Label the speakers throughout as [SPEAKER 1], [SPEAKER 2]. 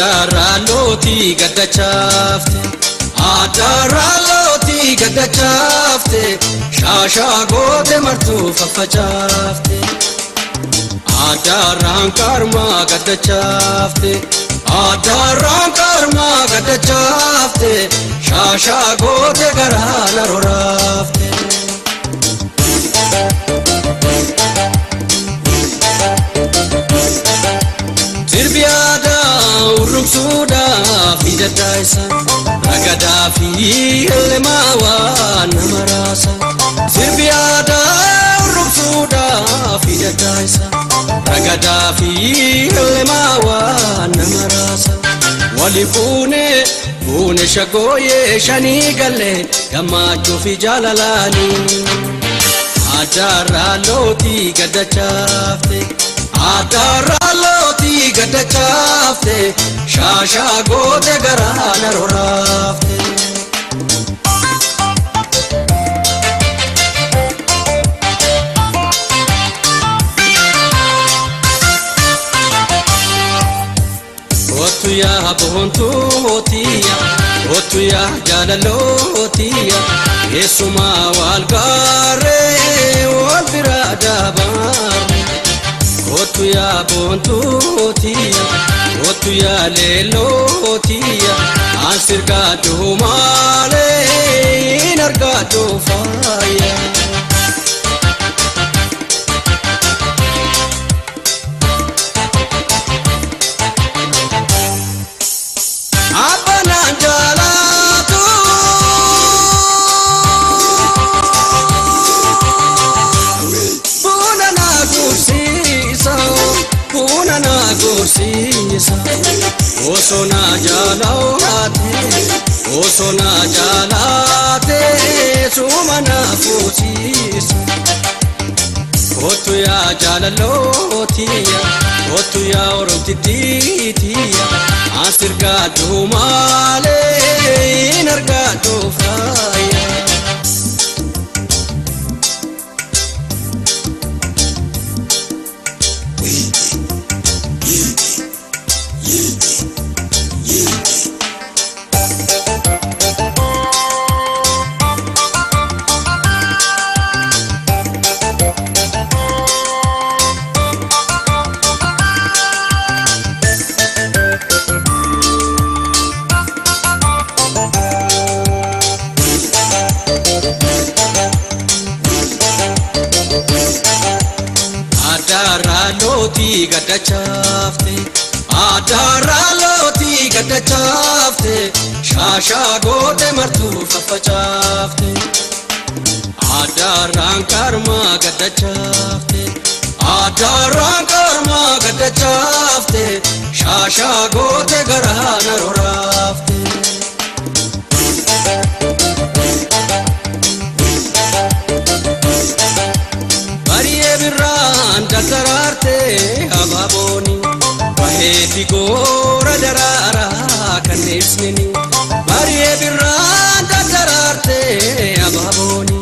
[SPEAKER 1] Adaraloti gadachafte Adaraloti gadachafte Shasha gote martu fafachafte Adaran karma gadachafte Adaran karma gadachafte Shasha gote garana rorafte Tirbiada urumsuda fidataisa Ragada fi elmawa namarasa Tirbiada urumsuda fidataisa Ragada fi elmawa namarasa Walipune pune shagoye shani galle Gamacho fi jalalani Adaraloti gadachafte Adaraloti gadachafte Shasha gote garana rorafte Otuya bontu otiya Otuya jalalotiya Yesuma walgare walbiradabare Otuya bontu otiya Otuya lelotiya Ansirgado male inargado faya Osona jalate sumana fuchisa Otuya jalalotiya Otuya orotitiya Asirgado male inargado faya Adaraloti gadachafte Adaraloti gadachafte Shasha gote martu fafachafte Adaran karma gadachafte Adaran karma gadachafte Shasha gote garana rorafte Datararte ababoni Baheti gora darara kanesnini Bariye birran datararte ababoni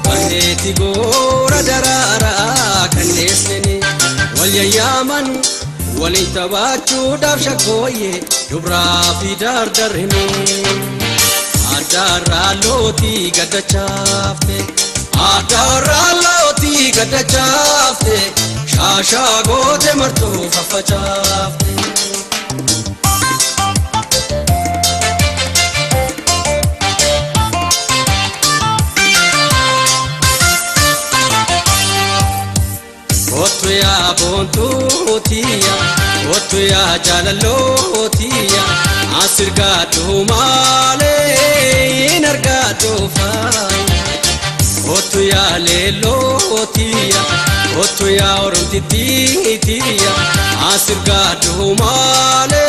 [SPEAKER 1] Baheti gora darara kanesnini Walyayaman walintabachu dabshakoye Dubra fi dardarhini Adaraloti gadachafte Adaraloti gadachafte Shasha gote martu fafachafte Otuya bontu otiya Otuya jalalotiya Asirgado male inargado faya Otuya lelotiya Otuya orotitiya Asirgado male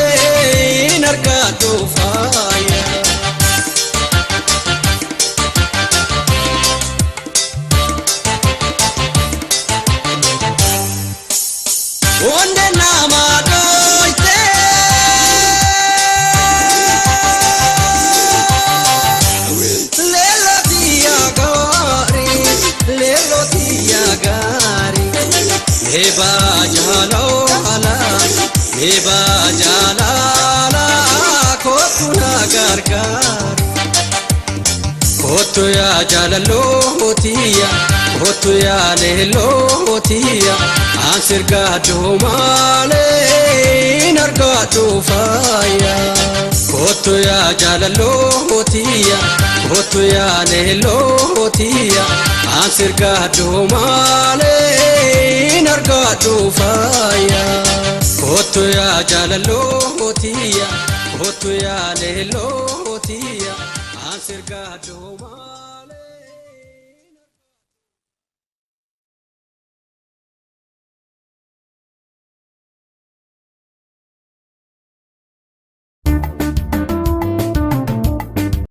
[SPEAKER 1] inargado faya Onde namadoite Lelotiya gari Heba jalo ala Eba jalala kotu na gargar Kotu ya jalalotiya Kotu ya lelotiya Ansir gadu male nargadu faya Kotu ya jalalotiya Kotu ya lelotiya Ansir gadu male nargadu faya Kotu ya jalalotiya Kotu ya lelotiya Ansir gadu male